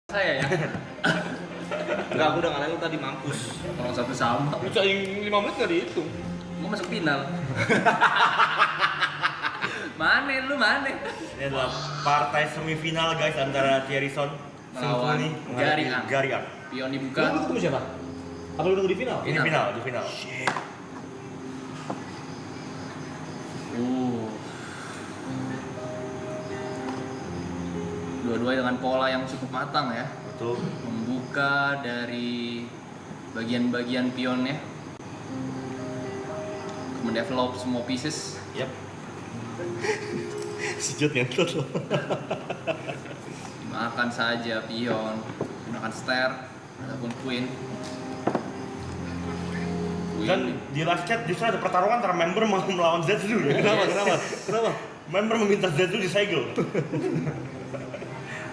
Saya ya. Enggak, aku udah ngalahin lu tadi mampus. Kalau satu sama. Bisa 5 menit nggak dihitung. Gua masuk final. Mana lu mana? Ini adalah partai semifinal guys antara Thierryson Melawan Gariak. Gariak. Pion Lu dibuka. ketemu siapa? Apa lu nunggu di final? Ini di final. Dua-duanya dengan pola yang cukup matang ya. Betul. Membuka dari bagian-bagian pionnya. Mendevelop semua pieces. Yap. Si Jod ngentot loh. Makan saja pion, gunakan stair ataupun queen. Dan di last chat justru ada pertarungan antara member mau melawan Zetsu. Kenapa? Member meminta Zetsu disegel.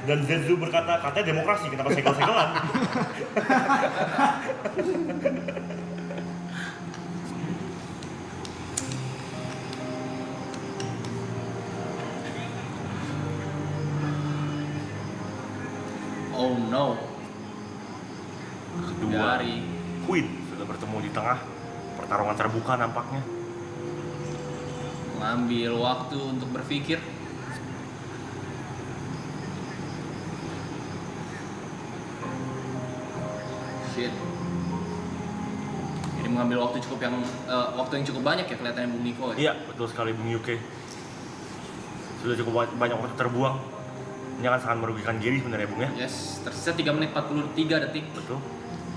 Dan Zetsu berkata, katanya demokrasi, kenapa segel-segelan? Oh no. Kedua, Dari Queen sudah bertemu di tengah. Pertarungan terbuka nampaknya. mengambil waktu untuk berpikir. Shit. Jadi mengambil waktu yang cukup banyak ya kelihatannya Bung Niko ya. Iya, betul sekali Bung Yuke. Sudah cukup banyak waktu terbuang. Ini akan sangat merugikan Giri sebenarnya Bung ya. Yes, tersisa 3 menit 43 detik. Betul.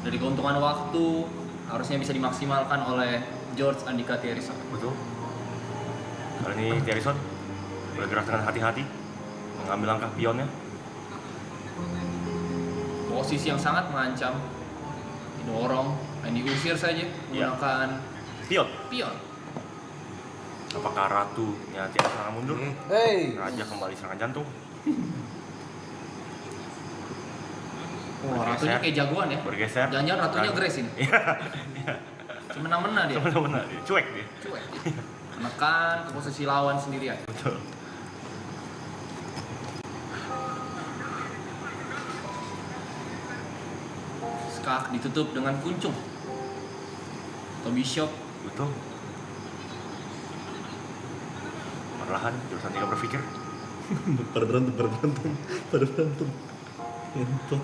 Dari keuntungan waktu harusnya bisa dimaksimalkan oleh George Andika Thierryson. Betul. Kali ini Thierryson bergerak dengan hati-hati, mengambil langkah pionnya. Posisi yang sangat mengancam. Didorong, dan diusir saja menggunakan Pion. pion. Apakah ratunya tidak serangan mundur? Hey. Raja kembali serangan jantung. Wah, ratunya kayak jagoan ya. Bergeser. Jangan-jangan ratunya Grace ini. Iya. Semena-mena dia. Benar-benar cuek dia. Cuek. Menekan ke posisi lawan sendirian. Betul. Skak ditutup dengan kuncung. Atau bishop. Betul. Perlahan, jurusan tidak berpikir. pada berantem Ngentot.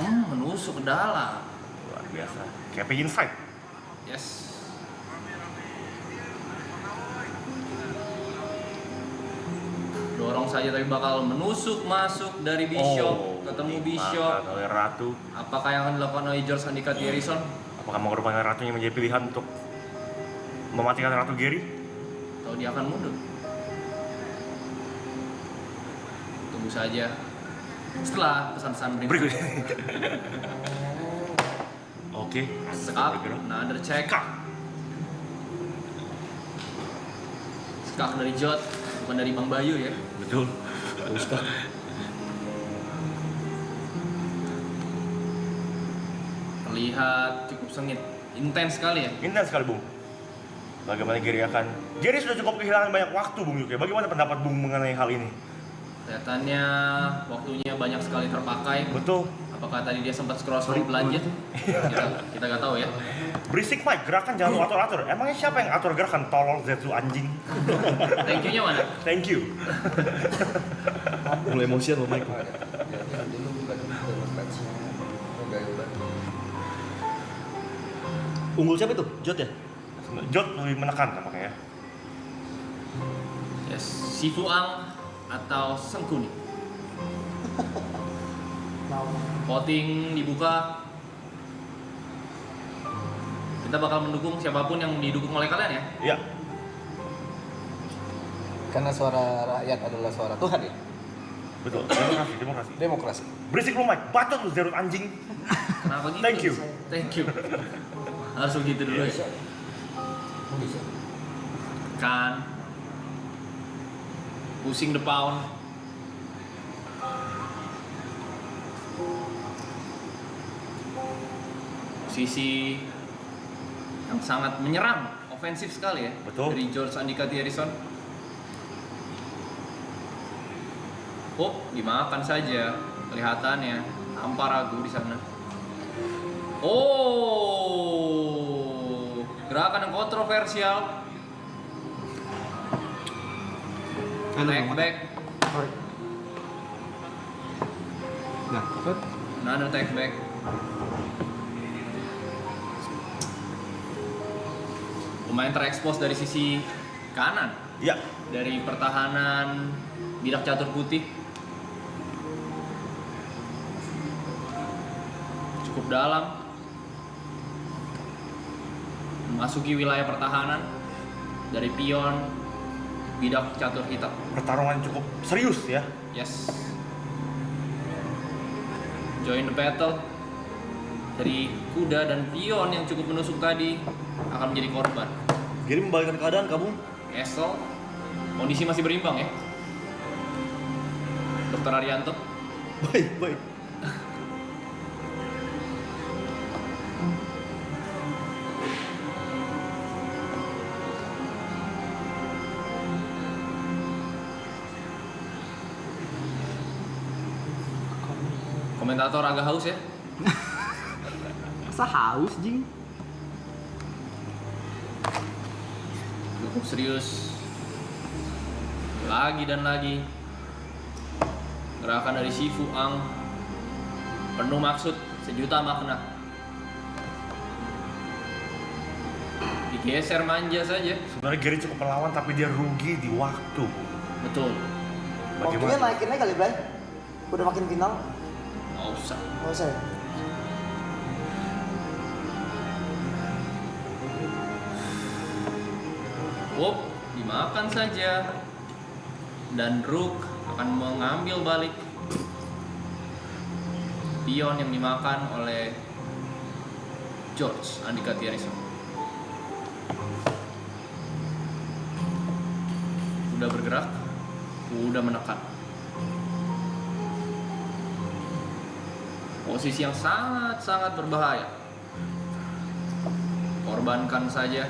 Menusuk ke dalam. Luar biasa. Kayak pengen fight. Yes. Dorong saja tapi bakal menusuk masuk dari bishop, ketemu bishop. Dimakan oleh ratu. Apakah yang akan dilakukan oleh George Andika Thierryson? Apakah mengorbankan ratunya menjadi pilihan untuk mematikan Ratu Gary? Atau dia akan mundur? Tunggu saja. Setelah pesan-pesan Berikut. Oke. Skak, another check. Skak dari Jot, bukan dari Bang Bayu ya. Betul. Ustaz. Terlihat cukup sengit, intens sekali ya. Intens sekali Bung. Bagaimana Gary akan? Gary sudah cukup kehilangan banyak waktu Bung Yuke. Bagaimana pendapat Bung mengenai hal ini? Kelihatannya waktunya banyak sekali terpakai. Betul. Apakah tadi dia sempat scroll belanja? Kita nggak tahu ya. Berisik Mike, gerakan jangan lu atur-atur. Emangnya siapa yang atur gerakan? Tolol Zetsu anjing. Thank you-nya mana? Thank you. Mulai emosian loh Mike. Unggul siapa itu? Jot ya? Jot lebih menekan tampaknya ya. Yes, Sifu Ang atau Sengkuni. Voting dibuka. Kita bakal mendukung siapapun yang didukung oleh kalian ya. Iya. Karena suara rakyat adalah suara Tuhan ya. Betul. Demokrasi. Demokrasi. Berisik lu Mike, bacot lu Zerut anjing. Kenapa gitu? Thank you. Thank you. Harus begitu dulu ya. Kan. Pusing the pound. Posisi yang sangat menyerang, ofensif sekali ya. Betul. Dari George Andika Thierryson. dimakan saja. Kelihatannya tanpa ragu di sana. Oh, gerakan yang kontroversial. Take back. Nah, set. Another take back. Lumayan terekspos dari sisi kanan. Ya, Dari pertahanan bidak catur putih. Cukup dalam. Memasuki wilayah pertahanan dari pion bidak catur hitam. pertarungan cukup serius ya. Yes. Join the battle. Dari kuda dan pion yang cukup menusuk tadi akan menjadi korban. Gary membalikkan keadaan kamu. Esel, kondisi masih berimbang ya. Dokter Arianto. Baik. Komentator agak haus ya. Masa haus, Jing? Cukup serius. Lagi dan lagi. Gerakan dari Shifu Ang penuh maksud, sejuta makna. Digeser manja saja. Sebenarnya Gary cukup melawan tapi dia rugi di waktu. Betul. Waktunya naikin aja kali, Bray. Udah makin final. Nggak usah. Nggak usah ya? Dimakan saja. Dan Rook akan mengambil balik pion yang dimakan oleh George Andika Tiarison. Udah bergerak, udah menekan. Posisi yang sangat berbahaya. Korbankan saja.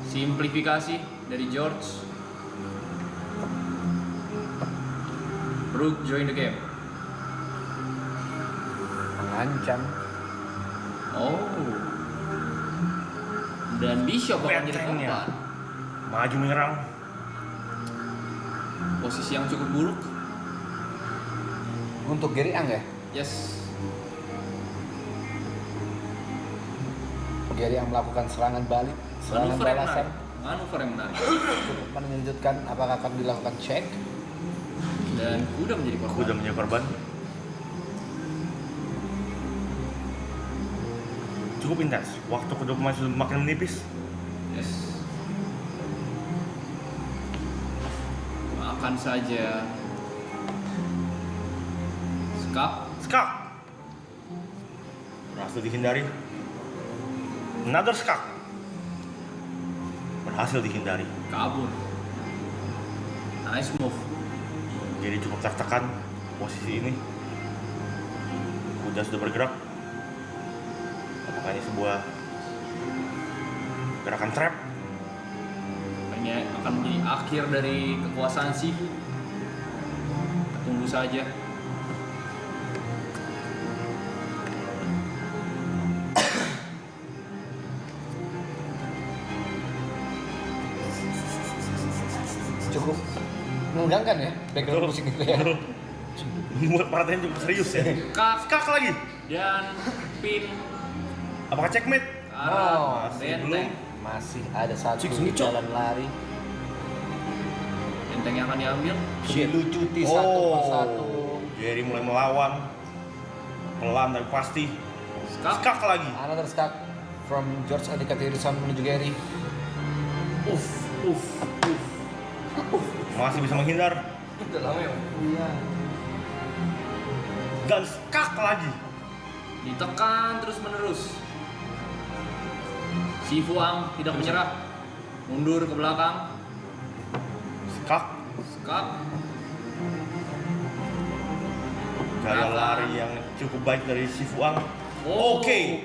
Simplifikasi dari George. Rook join the game. Mengancam. Oh. Dan Bishop akan jadi Bentengnya. korban. Maju menyerang. Posisi yang cukup buruk. Untuk Gary Ang ya? Yes. Gary Ang melakukan serangan balik, serangan Manuver yang balasan. menarik. Manuver yang menarik. Cukup menunjukkan apakah akan dilakukan check. Dan kuda menjadi korban. Kuda menjadi korban. Cukup intens. Waktu kedua pemain sudah makin menipis. Yes. Makan saja. Skak. Berhasil dihindari. Another skak. Berhasil dihindari. Kabur. Nice move. Jadi cukup tertekan posisi ini. Kuda sudah bergerak. Apakah ini sebuah gerakan trap? Ini akan menjadi akhir dari kekuasaan Shifu. Tunggu saja. Cukup menegangkan ya background musik itu ya. Membuat perhatian cukup serius ya. Skak lagi. Dan pin Apakah checkmate? arah masih benteng. belum. Masih ada satu Cik, jalan lari. Benteng yang akan diambil. Dilucuti satu persatu. Jerry mulai melawan. Pelan tapi pasti. Skak lagi. Another skak from George Andika Tiarison menuju Gary. Uff. Masih bisa menghindar. Udah lama ya. Iya. Dan skak lagi. Ditekan terus menerus. Shifu Ang tidak menyerah. Mundur ke belakang. Skak. Gaya lari yang cukup baik dari Shifu Ang. Oke.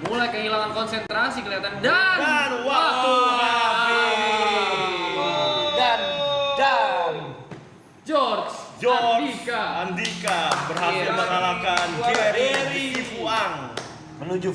Mulai kehilangan konsentrasi kelihatan dan Dan waktu habis. Dan George Andika Andika berhasil Iya. mengalahkan Gary Gary Sifuang. Menuju